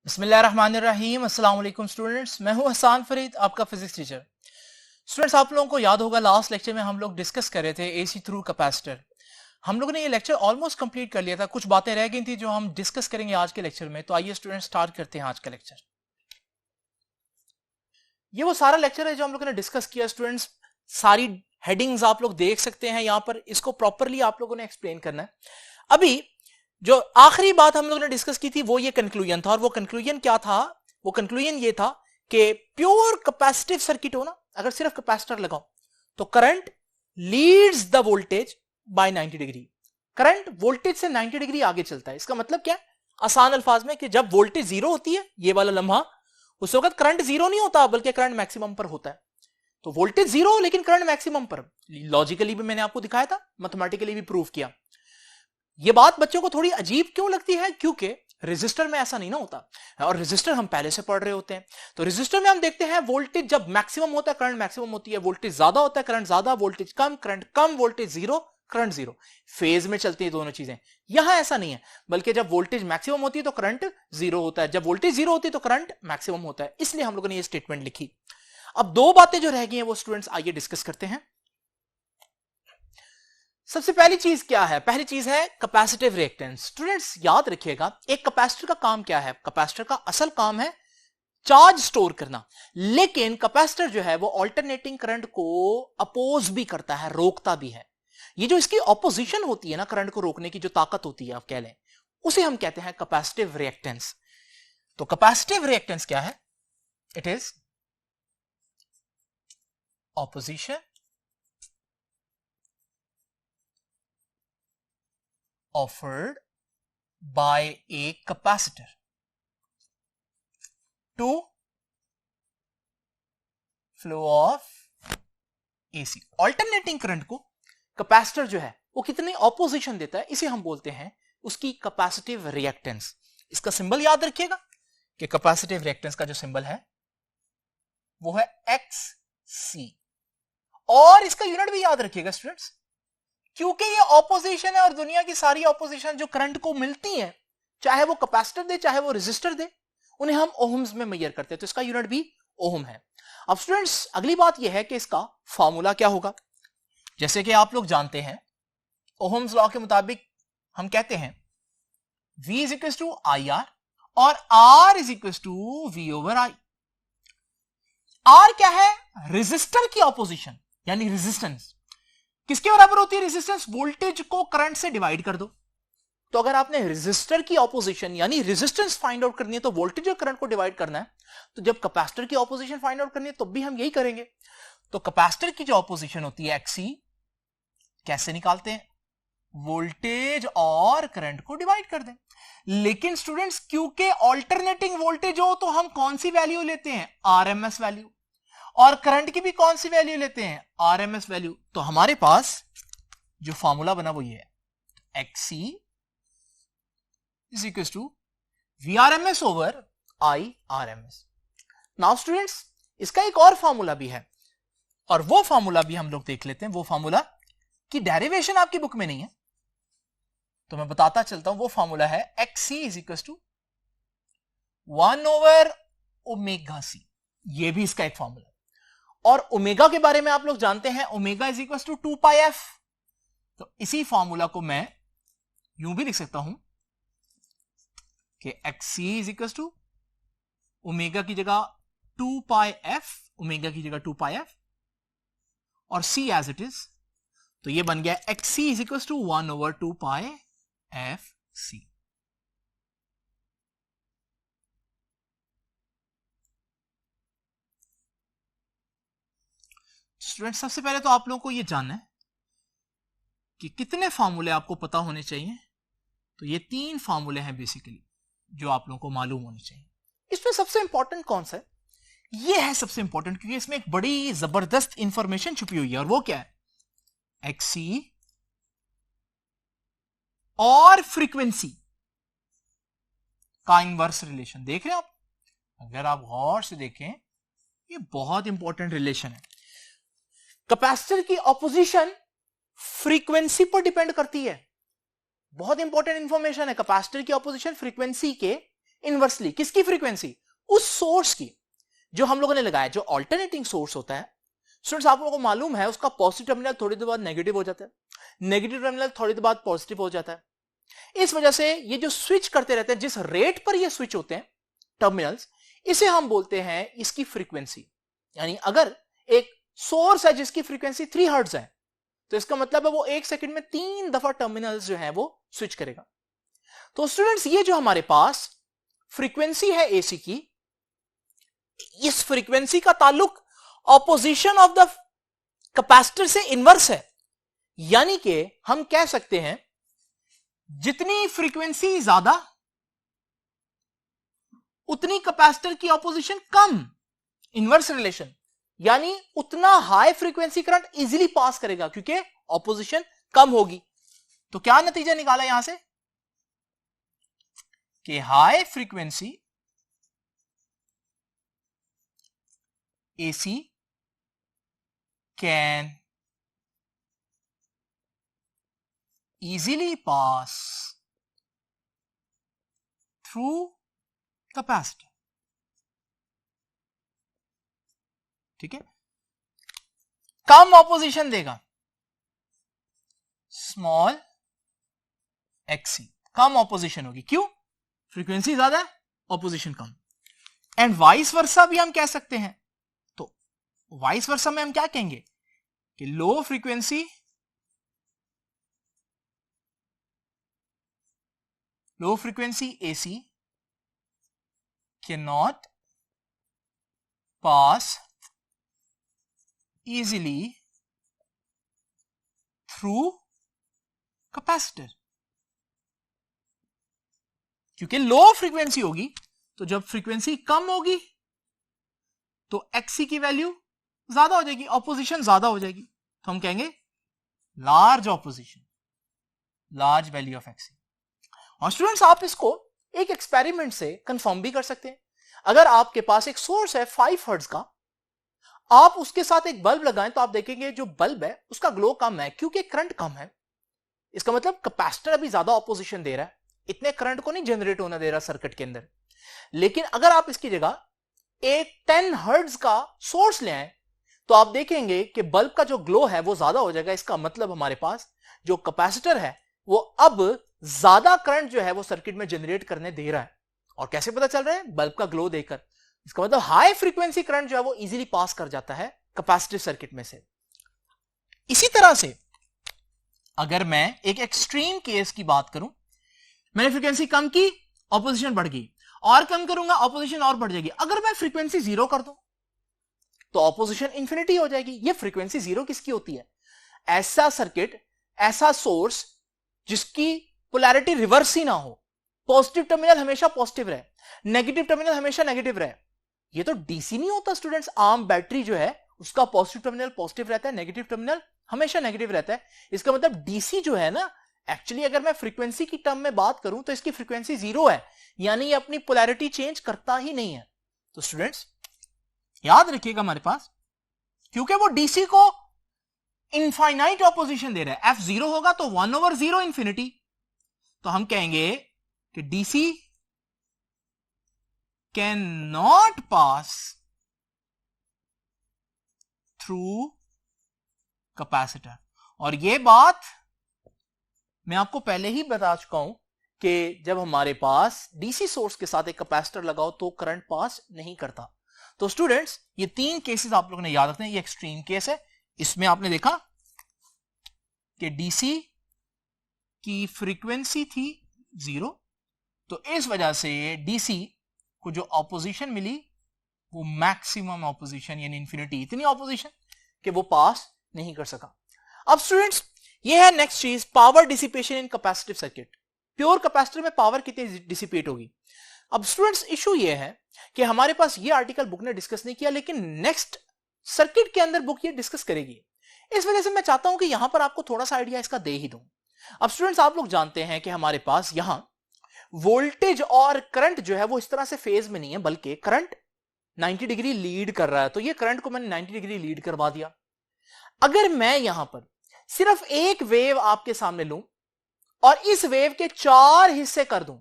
बिस्मिल्लाहिर्रहमानिर्रहीम। अस्सलाम वालेकुम स्टूडेंट्स, मैं हूं हसान फरीद, आपका फिजिक्स टीचर। स्टूडेंट्स, आप लोगों को याद होगा लास्ट लेक्चर में हम लोग डिस्कस कर रहे थे एसी थ्रू कैपेसिटर। हम लोगों ने ये लेक्चर ऑलमोस्ट कंप्लीट कर लिया था, कुछ बातें रह गई थी जो हम डिस्कस करेंगे आज के लेक्चर में। तो आइए स्टूडेंट्स स्टार्ट करते हैं आज का लेक्चर। ये वो सारा लेक्चर है जो हम लोगों ने डिस्कस किया स्टूडेंट्स। सारी हेडिंग्स आप लोग देख सकते हैं यहाँ पर, इसको प्रॉपरली आप लोगों ने एक्सप्लेन करना है। अभी जो आखिरी बात हम लोगों ने डिस्कस की थी वो ये कंक्लूजन था, और वो कंक्लूजन क्या था? वो कंक्लूजन ये था कि प्योर कैपेसिटिव सर्किट हो ना, अगर सिर्फ कैपेसिटर लगाओ तो current leads the voltage bye 90 degree. Current voltage से 90 डिग्री आगे चलता है। इसका मतलब क्या है आसान अल्फाज में, कि जब वोल्टेज जीरो होती है, ये वाला लम्हा, उस वक्त करंट जीरो नहीं होता बल्कि करंट मैक्सिमम पर होता है। तो वोल्टेज जीरो लेकिन करंट मैक्सिमम पर। लॉजिकली भी मैंने आपको दिखाया था, मैथमेटिकली भी प्रूव किया। ये बात बच्चों को थोड़ी अजीब क्यों लगती है? क्योंकि रेजिस्टर में ऐसा नहीं ना होता, और रेजिस्टर हम पहले से पढ़ रहे होते हैं। तो रेजिस्टर में हम देखते हैं वोल्टेज जब मैक्सिमम होता है करंट मैक्सिमम होती है, वोल्टेज ज्यादा होता है करंट ज्यादा, वोल्टेज कम करंट कम, voltage zero current zero, phase में चलती है दोनों चीजें। यहां ऐसा नहीं है, बल्कि जब वोल्टेज मैक्सिमम होती है तो करंट जीरो होता है, जब वोल्टेज जीरो होती है तो करंट मैक्सिमम होता है। इसलिए हम लोगों ने ये स्टेटमेंट लिखी। अब दो बातें जो रह गई हैं वो स्टूडेंट्स आइए डिस्कस करते हैं। सबसे पहली चीज क्या है? पहली चीज है कैपेसिटिव रिएक्टेंस। स्टूडेंट्स याद रखिएगा, एक कैपेसिटर का काम क्या है? कैपेसिटर का असल काम है चार्ज स्टोर करना, लेकिन कैपेसिटर जो है वो अल्टरनेटिंग करंट को अपोज भी करता है, रोकता भी है। ये जो इसकी ऑपोजिशन होती है ना, करंट को रोकने की जो ताकत होती है आप कह लें, उसे हम कहते हैं कैपेसिटिव रिएक्टेंस। तो कैपेसिटिव रिएक्टेंस क्या है? It is opposition offered by a capacitor to flow of AC। Alternating current को कैपेसिटर जो है वो कितनी ऑपोजिशन देता है, इसे हम बोलते हैं उसकी कैपेसिटिव रिएक्टेंस। इसका सिंबल याद रखिएगा कि कैपेसिटिव रिएक्टेंस का जो सिंबल है वो है XC, और इसका यूनिट भी याद रखिएगा स्टूडेंट्स, क्योंकि ये ऑपोजिशन है और दुनिया की सारी ऑपोजिशन जो करंट को मिलती है, चाहे वो कैपेसिटर दे चाहे वो रेजिस्टर दे, उन्हें हम ओहम्स में मेजर करते हैं। तो इसका यूनिट भी ओहम है। अब स्टूडेंट्स अगली बात यह है कि इसका फॉर्मूला क्या होगा। जैसे कि आप लोग जानते हैं ओहम्स लॉ के मुताबिक हम कहते हैं V is equal to IR और R is equal to V over I। R क्या है? रेजिस्टर की ऑपोजिशन, यानी रेजिस्टेंस। किसके बराबर होती है रेजिस्टेंस? वोल्टेज को करंट से डिवाइड कर दो। तो अगर आपने रेजिस्टर की ऑपोजिशन यानी रेजिस्टेंस फाइंड आउट करनी है तो वोल्टेज और करंट को डिवाइड करना है। तो जब कैपेसिटर की ऑपोजिशन फाइंड आउट करनी है तो भी हम यही करेंगे। तो कैपेसिटर की जो ऑपोजिशन होती है XC, कैसे निकालते हैं? वोल्टेज और करंट को डिवाइड कर दें। लेकिन स्टूडेंट्स क्योंकि ऑल्टरनेटिंग वोल्टेज हो तो हम कौन सी वैल्यू लेते हैं? RMS value. और करंट की भी कौन सी वैल्यू लेते हैं? RMS value. तो हमारे पास जो फॉर्मूला बना वो ये है, XC is equal to VRMS over IRMS। Now students इसका एक और फॉर्मूला भी है, और वो फॉर्मूला भी हम लोग देख लेते हैं। वो फॉर्मूला की डेरिवेशन आपकी बुक में नहीं है तो मैं बताता चलता हूं। वो फॉर्मूला है XC is equal to 1 over omega C। ये भी इसका एक फॉर्मूला। और ओमेगा के बारे में आप लोग जानते हैं, omega is equal to 2 pi f। तो इसी फॉर्मूला को मैं यूं भी लिख सकता हूं कि XC is equal to omega की जगह 2 पाई f, ओमेगा की जगह 2 पाई f, और C एज इट इज। तो ये बन गया XC is equal to 1 over 2 pi f C। Student सबसे पहले तो आप लोगों को यह जानना है कि कितने फार्मूले आपको पता होने चाहिए। तो ये 3 फार्मूले हैं बेसिकली जो आप लोगों को मालूम होने चाहिए। इसमें सबसे इंपॉर्टेंट कौन सा है? ये है सबसे इंपॉर्टेंट, क्योंकि इसमें एक बड़ी जबरदस्त इंफॉर्मेशन छुपी हुई है, और वो क्या है? XC और फ्रीक्वेंसी का इनवर्स रिलेशन। देख रहे हैं आप? अगर आप गौर से देखें ये बहुत इंपॉर्टेंट रिलेशन है। कैपेसिटर की ऑपोजिशन फ्रीक्वेंसी पर डिपेंड करती है। बहुत इंपॉर्टेंट इंफॉर्मेशन है। कैपेसिटर की ऑपोजिशन फ्रीक्वेंसी के इनवर्सली किसकी फ्रीक्वेंसी, उस सोर्स की जो हम लोगों ने लगाया, जो ऑल्टरनेटिंग सोर्स होता है स्टूडेंट्स आप लोगों को मालूम है उसका पॉजिटिव टर्मिनल थोड़ी देर बाद नेगेटिव हो जाता है, नेगेटिव टर्मिनल थोड़ी देर बाद पॉजिटिव हो जाता है। इस वजह से ये जो स्विच करते रहते हैं, जिस रेट पर ये स्विच होते हैं टर्मिनल्स, इसे हम बोलते हैं इसकी फ्रीक्वेंसी। यानी अगर एक सोर्स है जिसकी फ्रीक्वेंसी 3 हर्ट्ज है तो इसका मतलब है वो 1 सेकंड में 3 दफा टर्मिनल्स जो है वो स्विच करेगा। तो स्टूडेंट्स ये जो हमारे पास फ्रीक्वेंसी है एसी की, इस फ्रीक्वेंसी का ताल्लुक ऑपोजिशन ऑफ द कैपेसिटर से इनवर्स है। यानी कि हम कह सकते हैं जितनी फ्रीक्वेंसी ज्यादा उतनी कैपेसिटर की ऑपोजिशन कम, इनवर्स रिलेशन। यानी उतना high frequency current easily pass करेगा क्योंकि ऑपोजिशन कम होगी। तो क्या नतीजा निकाला यहां से कि high frequency AC can easily pass through capacitor। ठीक है, कम ऑपोजिशन देगा, स्मॉल एक्सी, कम ऑपोजिशन होगी। क्यों? फ्रीक्वेंसी ज्यादा है, opposition come. And vice versa भी हम कह सकते हैं। तो वाइस वर्सा में हम क्या कहेंगे कि low frequency AC cannot pass easily through capacitor। क्योंकि लो फ्रीक्वेंसी होगी तो जब फ्रीक्वेंसी कम होगी तो XC की वैल्यू ज्यादा हो जाएगी, ऑपोजिशन ज्यादा हो जाएगी। तो हम कहेंगे large opposition, large value of XC। और स्टूडेंट्स आप इसको एक एक्सपेरिमेंट से कंफर्म भी कर सकते हैं। अगर आपके पास एक सोर्स है 5 हर्ट्ज का, आप उसके साथ एक बल्ब लगाएं तो आप देखेंगे जो बल्ब है उसका ग्लो कम है क्योंकि करंट कम है। इसका मतलब कैपेसिटर अभी ज्यादा ऑपोजिशन दे रहा है, इतने करंट को नहीं जनरेट होना दे रहा सर्किट के अंदर। लेकिन अगर आप इसकी जगह एक 10 हर्ट्ज का सोर्स ले आए तो आप देखेंगे कि बल्ब का जो ग्लो है वो ज्यादा हो जाएगा। इसका मतलब हमारे पास जो कैपेसिटर है वो अब ज्यादा करंट जो है वो सर्किट में जनरेट करने दे रहा है। और कैसे पता चल रहा है? बल्ब का ग्लो देखकर। इसका मतलब हाई फ्रीक्वेंसी करंट जो है वो इजीली पास कर जाता है कैपेसिटिव सर्किट में से। इसी तरह से अगर मैं एक एक्सट्रीम केस की बात करूं, मैंने फ्रीक्वेंसी कम की, ऑपोजिशन बढ़ गई, और कम करूंगा ऑपोजिशन और बढ़ जाएगी। अगर मैं फ्रीक्वेंसी 0 कर दूं तो ऑपोजिशन इंफिनिटी हो जाएगी। ये फ्रीक्वेंसी 0 किसकी होती है? ऐसा सर्किट, ऐसा सोर्स जिसकी पोलैरिटी रिवर्स ही ना हो, पॉजिटिव टर्मिनल हमेशा पॉजिटिव रहे, नेगेटिव टर्मिनल हमेशा नेगेटिव रहे। ये तो डीसी नहीं होता स्टूडेंट्स। आम बैटरी जो है उसका पॉजिटिव टर्मिनल पॉजिटिव रहता है, नेगेटिव टर्मिनल हमेशा नेगेटिव रहता है। इसका मतलब डीसी जो है ना, एक्चुअली अगर मैं फ्रीक्वेंसी की टर्म में बात करूं तो इसकी फ्रीक्वेंसी 0 है, यानी ये अपनी पोलैरिटी चेंज करता ही नहीं है। तो स्टूडेंट्स याद रखिएगा हमारे पास, क्योंकि वो डीसी को इनफाइनाइट ऑपोजिशन दे रहा है, F 0 होगा तो 1/0 इंफिनिटी। तो हम कहेंगे कि DC can not pass through capacitor. और यह बात मैं आपको पहले ही बता चुका हूं कि जब हमारे पास डीसी सोर्स के साथ एक कैपेसिटर लगाओ तो करंट पास नहीं करता। तो स्टूडेंट्स ये 3 केसेस आप लोगों ने याद रखने हैं। ये एक्सट्रीम केस है, इसमें आपने देखा कि डीसी की फ्रीक्वेंसी थी 0, तो इस वजह से डीसी को जो ऑपोजिशन मिली वो मैक्सिमम ऑपोजिशन यानी इंफिनिटी, इतनी ऑपोजिशन कि वो पास नहीं कर सका। अब स्टूडेंट्स ये है नेक्स्ट चीज, power dissipation in capacitive circuit. Pure capacitor में पावर कितनी डिसिपेट होगी? अब स्टूडेंट्स इशू ये है कि हमारे पास ये आर्टिकल बुक ने डिस्कस नहीं किया, लेकिन नेक्स्ट सर्किट के अंदर बुक ये डिस्कस करेगी। इस वजह से मैं चाहता हूं कि यहां पर आपको थोड़ा सा आइडिया इसका दे ही दूं। अब स्टूडेंट्स आप लोग जानते हैं कि हमारे पास यहां वोल्टेज और करंट जो है वो इस तरह से फेज में नहीं है, बल्कि करंट 90 डिग्री लीड कर रहा है। तो ये करंट को मैंने 90 डिग्री लीड करवा दिया। अगर मैं यहां पर सिर्फ एक वेव आपके सामने लूं और इस वेव के 4 हिस्से कर दूं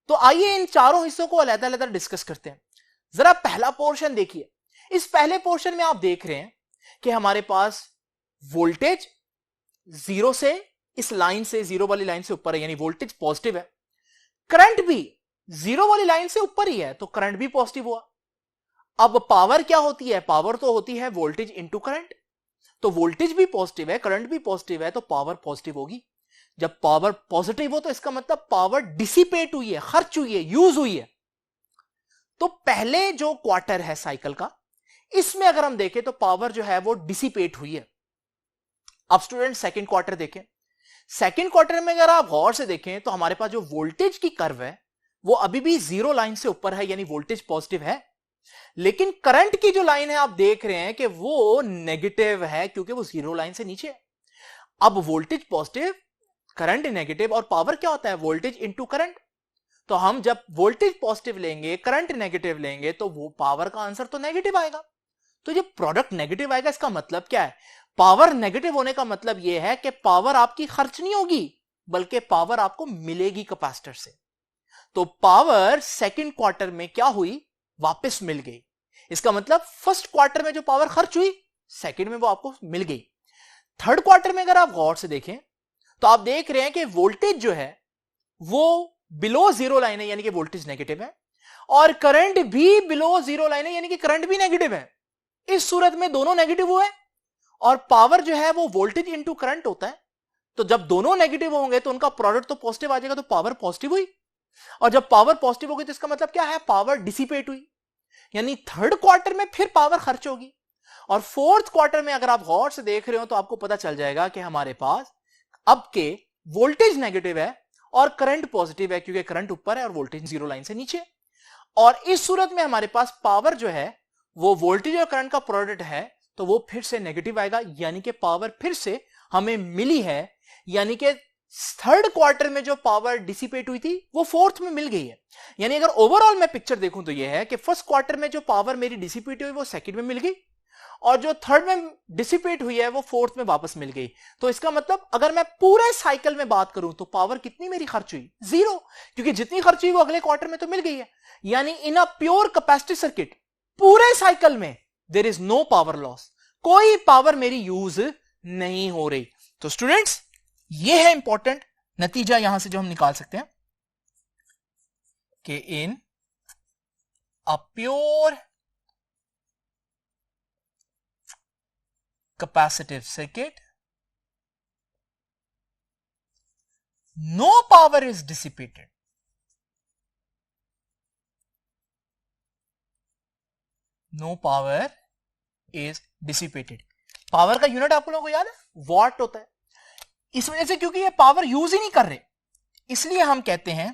तो आइए इन चारों हिस्सों को अलग-अलग डिस्कस करते हैं। जरा पहला पोर्शन देखिए। इस पहले पोर्शन में आप देख रहे हैं कि हमारे पास वोल्टेज जीरो से, इस लाइन से, जीरो वाली लाइन से ऊपर है, यानी वोल्टेज पॉजिटिव है। करंट भी जीरो वाली लाइन से ऊपर ही है, तो करंट भी पॉजिटिव हुआ। अब पावर क्या होती है? पावर तो होती है वोल्टेज इंटू करंट। तो वोल्टेज भी पॉजिटिव है, करंट भी पॉजिटिव है, तो पावर पॉजिटिव होगी। जब पावर पॉजिटिव हो तो इसका मतलब पावर डिसिपेट हुई है, खर्च हुई है, यूज हुई है। तो पहले जो क्वार्टर है साइकिल का, इसमें अगर हम देखें तो पावर जो है वो डिसिपेट हुई है। अब स्टूडेंट सेकंड क्वार्टर देखें। सेकंड क्वार्टर में अगर आप गौर से देखें तो हमारे पास जो वोल्टेज की कर्व है वो अभी भी जीरो लाइन से ऊपर है, यानी वोल्टेज पॉजिटिव है। लेकिन करंट की जो लाइन है आप देख रहे हैं कि वो नेगेटिव है, क्योंकि वो जीरो लाइन से नीचे है। अब वोल्टेज पॉजिटिव, करंट नेगेटिव, और पावर क्या होता है? Voltage into current. तो हम जब वोल्टेज पॉजिटिव लेंगे, करंट नेगेटिव लेंगे, तो वो पावर का आंसर तो नेगेटिव आएगा। तो जब प्रोडक्ट नेगेटिव आएगा, इसका मतलब क्या है? पावर नेगेटिव होने का मतलब यह है कि पावर आपकी खर्च नहीं होगी, बल्कि पावर आपको मिलेगी कैपेसिटर से। तो पावर सेकंड क्वार्टर में क्या हुई? वापस मिल गई। इसका मतलब फर्स्ट क्वार्टर में जो पावर खर्च हुई, सेकंड में वो आपको मिल गई। थर्ड क्वार्टर में अगर आप गौर से देखें तो आप देख रहे हैं कि वोल्टेज जो है वो बिलो जीरो लाइन है, यानी कि वोल्टेज नेगेटिव है, और करंट भी बिलो जीरो लाइन है, यानी कि करंट भी नेगेटिव है। इस सूरत में दोनों नेगेटिव हुए, और पावर जो है वो वोल्टेज इंटू करंट होता है। तो जब दोनों नेगेटिव होंगे तो उनका प्रोडक्ट तो पॉजिटिव आ जाएगा, तो पावर पॉजिटिव हुई। और जब पावर पॉजिटिव होगी तो इसका मतलब क्या है? पावर डिसिपेट हुई, यानी थर्ड क्वार्टर में फिर पावर खर्च होगी। और फोर्थ क्वार्टर में अगर आप गौर से देख रहे हो तो आपको पता चल जाएगा कि हमारे पास अब के वोल्टेज नेगेटिव है और करंट पॉजिटिव है, क्योंकि करंट ऊपर है और वोल्टेज जीरो लाइन से नीचे। और इस सूरत में हमारे पास पावर जो है वो वोल्टेज और करंट का प्रोडक्ट है, तो वो फिर से नेगेटिव आएगा, यानी कि पावर फिर से हमें मिली है। यानी कि थर्ड क्वार्टर में जो पावर डिसिपेट हुई थी वो फोर्थ में मिल गई है। यानी अगर ओवरऑल मैं पिक्चर देखूं तो यह है कि फर्स्ट क्वार्टर में जो पावर मेरी डिसिपेट हुई वो सेकंड में मिल गई, और जो थर्ड में डिसिपेट हुई है वो फोर्थ में वापस मिल गई। तो इसका मतलब अगर मैं पूरे साइकिल में बात करूं तो पावर कितनी मेरी खर्च हुई? जीरो, क्योंकि जितनी खर्च हुई वो अगले क्वार्टर में तो मिल गई है। यानी in a pure capacitive circuit पूरे साइकिल में there is no power loss, कोई पावर मेरी यूज नहीं हो रही। तो स्टूडेंट्स ये है इंपॉर्टेंट नतीजा यहां से जो हम निकाल सकते हैं कि in a pure capacitive circuit, no power is dissipated. No power is dissipated. Power का यूनिट आप लोगों को याद है? वॉट होता है। इस वजह से क्योंकि ये पावर यूज ही नहीं कर रहे, इसलिए हम कहते हैं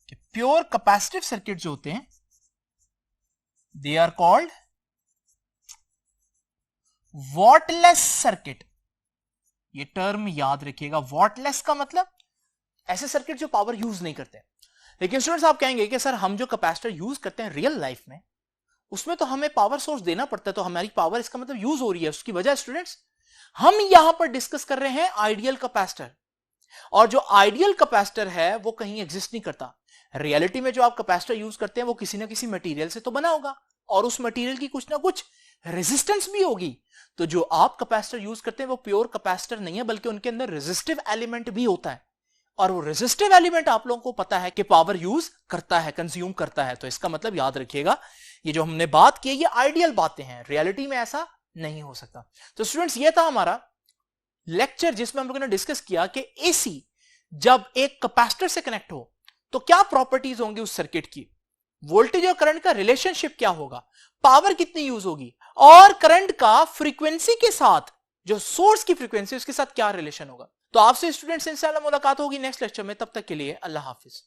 कि प्योर कैपेसिटिव सर्किट जो होते हैं they are called wattless circuit. ये टर्म याद रखिएगा, वॉटलेस का मतलब ऐसे सर्किट जो पावर यूज नहीं करते। लेकिन स्टूडेंट्स आप कहेंगे कि सर हम जो कैपेसिटर यूज करते हैं रियल लाइफ में उसमें तो हमें पावर सोर्स देना पड़ता है, तो हमारी पावर इसका मतलब यूज हो रही है। उसकी वजह स्टूडेंट्स हम यहां पर डिस्कस कर रहे हैं आइडियल कैपेसिटर, और जो आइडियल कैपेसिटर है वो कहीं एग्जिस्ट नहीं करता। रियलिटी में जो आप कैपेसिटर यूज करते हैं वो किसी ना किसी मटेरियल से तो बना होगा, और उस मटेरियल की कुछ ना कुछ रेजिस्टेंस भी होगी। तो जो आप कैपेसिटर यूज करते हैं वो प्योर कैपेसिटर नहीं है, बल्कि उनके अंदर रेजिस्टिव एलिमेंट भी होता है, और वो रेजिस्टिव एलिमेंट आप लोगों को पता है कि पावर यूज करता है, कंज्यूम करता है। तो इसका मतलब याद रखिएगा ये जो हमने बात की ये आइडियल बातें हैं, रियलिटी में ऐसा नहीं हो सकता। तो स्टूडेंट्स ये था हमारा लेक्चर जिसमें हम लोगों ने डिस्कस किया कि एसी जब एक कैपेसिटर से कनेक्ट हो तो क्या प्रॉपर्टीज होंगी उस सर्किट की, वोल्टेज और करंट का रिलेशनशिप क्या होगा, पावर कितनी यूज होगी, और करंट का फ्रीक्वेंसी के साथ जो सोर्स की फ्रीक्वेंसी उसके साथ क्या रिलेशन होगा। तो आपसे स्टूडेंट्स इंशाल्लाह मुलाकात होगी नेक्स्ट लेक्चर में। तब तक के लिए अल्लाह हाफिज।